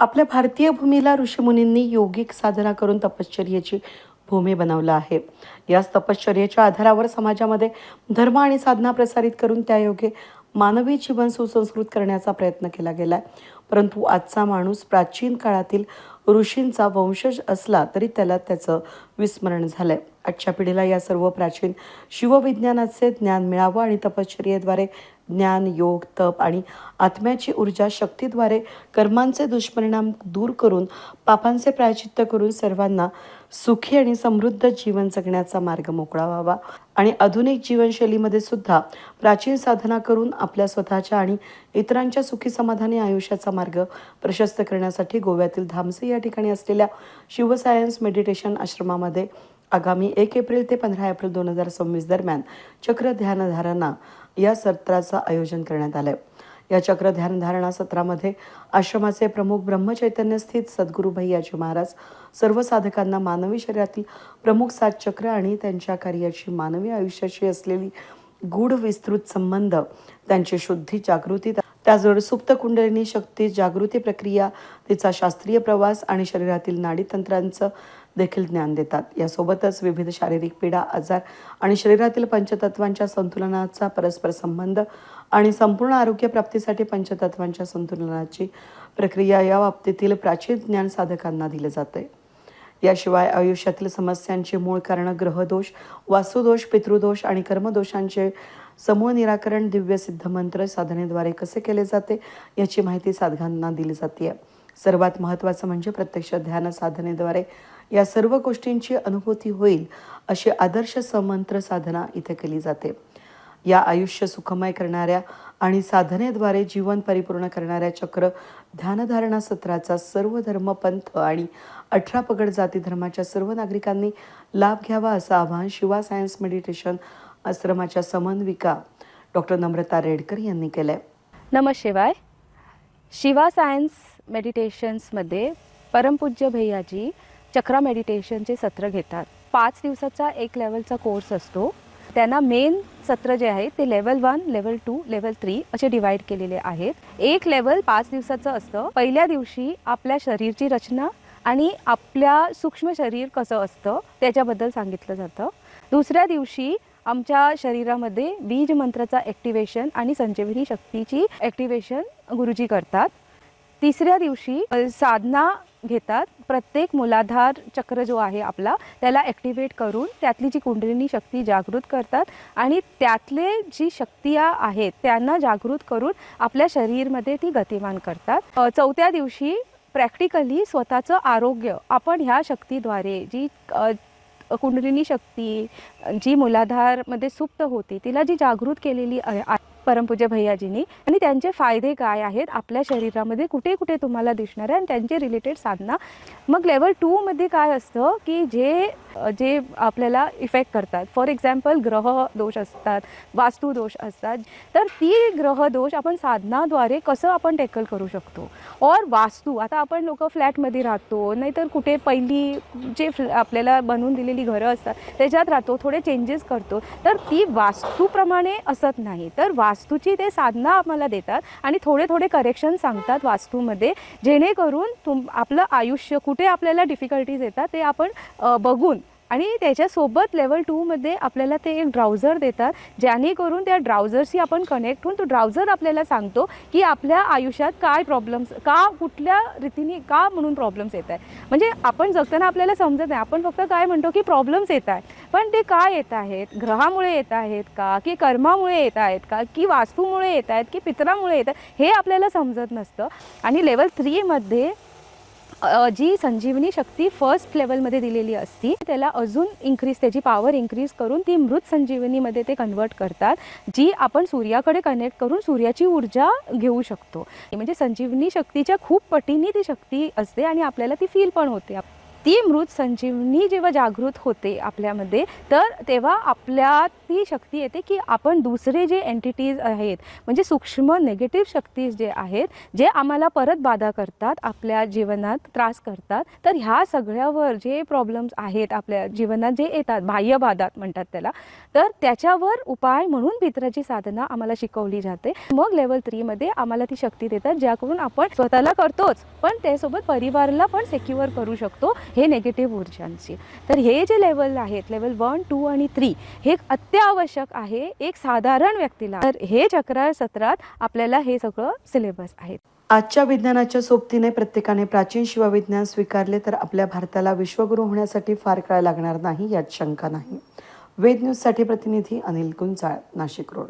आपल्या भारतीय भूमीला ऋषीमुनींनी योगिक साधना करून तपश्चर्येची भूमी बनवलं आहे. याच तपश्चर्येच्या आधारावर समाजामध्ये धर्म आणि साधना प्रसारित करून त्यायोगे मानवी जीवन सुसंस्कृत करण्याचा प्रयत्न केला गेलाय. परंतु आजचा माणूस प्राचीन काळातील ऋषींचा वंशज असला तरी त्याला त्याचं विस्मरण झालंय. आजच्या पिढीला या सर्व प्राचीन शिवविज्ञानाचे ज्ञान मिळावं आणि तपश्चर्येद्वारे ज्ञान, योग, तप आणि आत्म्याची ऊर्जा शक्तीद्वारे कर्मांचे दुष्परिणाम दूर करून पापांचे प्रायचित्त करून सर्वांना सुखी आणि समृद्ध जीवन जगण्याचा मार्ग मोकळा व्हावा आणि आधुनिक जीवनशैलीमध्ये सुद्धा प्राचीन साधना करून आपल्या स्वतःच्या आणि इतरांच्या सुखी समाधानी आयुष्याचा मार्ग प्रशस्त करण्यासाठी गोव्यातील धामसे या ठिकाणी असलेल्या शिव सायन्स मेडिटेशन आश्रमामध्ये आगामी 1 एप्रिल ते 15 एप्रिल 2026 दरम्यान चक्र ध्यानधारणा या सत्राचं आयोजन करण्यात आलं. या चक्र ध्यानधारणा सत्रामध्ये आश्रमाचे प्रमुख ब्रह्मचैतन्य स्थित सद्गुरू भैयाजी महाराज सर्व साधकांना मानवी शरीरातील प्रमुख 7 चक्र आणि त्यांच्या कार्याची मानवी आयुष्याशी असलेली गूढ विस्तृत संबंध, त्यांची शुद्धी, जागृती, त्याचबरोबर सुप्त कुंडलिनी शक्ती जागृती प्रक्रिया, तिचा शास्त्रीय प्रवास आणि शरीरातील नाडीतंत्रांचं देखील ज्ञान देतात. यासोबतच विविध शारीरिक पीडा, आजार आणि शरीरातील पंचतत्वांच्या संतुलनाचा परस्पर संबंध आणि संपूर्ण आरोग्य प्राप्तीसाठी पंचतत्वांच्या संतुलनाची प्रक्रिया या बाबतीतील प्राचीन ज्ञान साधकांना दिले जाते. याशिवाय आयुष्यातील समस्यांची मूळ कारण ग्रहदोष, वास्तुदोष, पितृदोष आणि कर्मदोषांचे समूळ निराकरण दिव्य सिद्ध मंत्र साधनेद्वारे कसे केले जाते याची माहिती साधकांना दिली जाते. सर्वात महत्त्वाचं म्हणजे प्रत्यक्ष ध्यान साधनेद्वारे या सर्व गोष्टींची अनुभूती होईल अशी आदर्श समंत्र साधना इथे केली जाते. या आयुष्य सुखमय करणाऱ्या आणि साधनेद्वारे जीवन परिपूर्ण करणाऱ्या चक्र ध्यानधारणा सत्राचा सर्व धर्म, पंथ आणि 18 पगड जाती धर्माच्या सर्व नागरिकांनी लाभ घ्यावा असं आवाहन शिवा सायन्स मेडिटेशन आश्रमाच्या समन्विका डॉक्टर नम्रता रेडकर यांनी केलंय. नमः शिवाय. शिवा सायन्स मेडिटेशन्समध्ये परमपूज्य भैयाजी चक्रा मेडिटेशनचे सत्र घेतात. 5 दिवसाचा एक लेवलचा कोर्स असतो. त्यांना मेन सत्र जे आहे ते लेवल 1, लेवल 2, लेवल 3 असे डिवाइड केलेले आहेत. एक लेवल 5 दिवसाचं असतं. पहिल्या दिवशी आपल्या शरीरची रचना आणि आपल्या सूक्ष्म शरीर कसं असतं त्याच्याबद्दल सांगितलं जातं. दुसऱ्या दिवशी आमच्या शरीरामध्ये बीज मंत्राचा ॲक्टिवेशन आणि संजीवनी शक्तीची ॲक्टिवेशन गुरुजी करतात. तिसऱ्या दिवशी साधना घेतात. प्रत्येक मूलाधार चक्र जो आहे आपला त्याला ॲक्टिवेट करून त्यातली जी कुंडलिनी शक्ती जागृत करतात आणि त्यातले जी शक्ती आहेत त्यांना जागृत करून आपल्या शरीरमध्ये ती गतिमान करतात. चौथ्या दिवशी प्रॅक्टिकली स्वतःचं आरोग्य आपण ह्या शक्तीद्वारे जी कुंडलिनी शक्ती जी मूलाधारमध्ये सुप्त होती तिला जी जागृत केलेली आहे परमपूज्य भैयाजींनी आणि त्यांचे फायदे काय आहेत आपल्या शरीरामध्ये कुठे कुठे तुम्हाला दिसणार आहे आणि त्यांचे रिलेटेड साधना. मग लेवल 2 मध्ये काय असतं की जे आपल्याला इफेक्ट करतात. फॉर एक्झाम्पल ग्रह दोष असतात, वास्तू दोष असतात. तर ती ग्रह दोष आपण साधनाद्वारे कसं आपण टॅकल करू शकतो. और वास्तू, आता आपण लोक फ्लॅटमध्ये राहतो नाहीतर कुठे पहिली जे आपल्याला बनवून दिलेली घरं असतात त्याच्यात राहतो, थोडे चेंजेस करतो. तर ती वास्तूप्रमाणे असत नाही. तर वास्तूची ते साधना आम्हाला देतात आणि थोडे थोडे करेक्शन सांगतात वास्तूमध्ये, जेणेकरून आपलं आयुष्य कुठे आपल्याला डिफिकल्टीज येतात ते आपण बघून आणि त्याच्यासोबत लेवल 2 मध्ये आपल्याला ते एक ब्राउझर देतात जेणेकरून त्या ब्राउझरशी आपण कनेक्ट होऊन तो ब्राउझर आपल्याला सांगतो की आपल्या आयुष्यात काय प्रॉब्लेम्स, का कुठल्या रीतीने का म्हणून प्रॉब्लेम्स येत आहे. म्हणजे आपण जगताना आपल्याला समजत नाही, आपण फक्त काय म्हणतो की प्रॉब्लेम्स येत आहेत, पण ते काय येत आहेत, ग्रहामुळे येत आहेत का की कर्मामुळे येत आहेत का की वास्तूमुळे येत आहेत की पितरामुळे येत आहेत हे आपल्याला समजत नसतं. आणि लेवल 3 मध्ये जी संजीवनी शक्ती फर्स्ट लेवलमध्ये दिलेली असती त्याला अजून त्याची पॉवर इन्क्रीज करून ती मृत संजीवनीमध्ये ते कन्वर्ट करतात, जी आपण सूर्याकडे कनेक्ट करून सूर्याची ऊर्जा घेऊ शकतो. म्हणजे संजीवनी शक्तीच्या खूप पटीने ती शक्ती असते आणि आपल्याला ती फील पण होते. ती मृत संजीवनी जेव्हा जागृत होते आपल्यामध्ये, तर तेव्हा आपल्यात ती शक्ती येते की आपण दुसरे जे एंटिटीज आहेत, म्हणजे सूक्ष्म निगेटिव्ह शक्ती जे आहेत, जे आम्हाला परत बाधा करतात, आपल्या जीवनात त्रास करतात, तर ह्या सगळ्यावर जे प्रॉब्लेम्स आहेत आपल्या जीवनात जे येतात, बाह्य बाधा म्हणतात त्याला, तर त्याच्यावर उपाय म्हणून पितराची साधना आम्हाला शिकवली जाते. मग लेवल 3 मध्ये आम्हाला ती शक्ती देतात, ज्याकडून आपण स्वतःला करतोच, पण त्यासोबत परिवाराला पण सेक्युअर करू शकतो हे नेगेटिव्ह ऊर्जांची. तर हे जे लेवल आहेत, लेवल 1, 2 आणि 3, हे अत्यावश्यक आहे एक साधारण व्यक्तीला. तर हे चक्र सत्रात आपल्याला हे सगळं सिलेबस आहे. आजच्या विज्ञानाच्या सोबतीने प्रत्येकाने प्राचीन शिवविज्ञान स्वीकारले तर आपल्या भारताला विश्वगुरू होण्यासाठी फार काळ लागणार नाही, यात शंका नाही. वेद न्यूजसाठी प्रतिनिधी अनिल गुंजाळ, नाशिक रोड.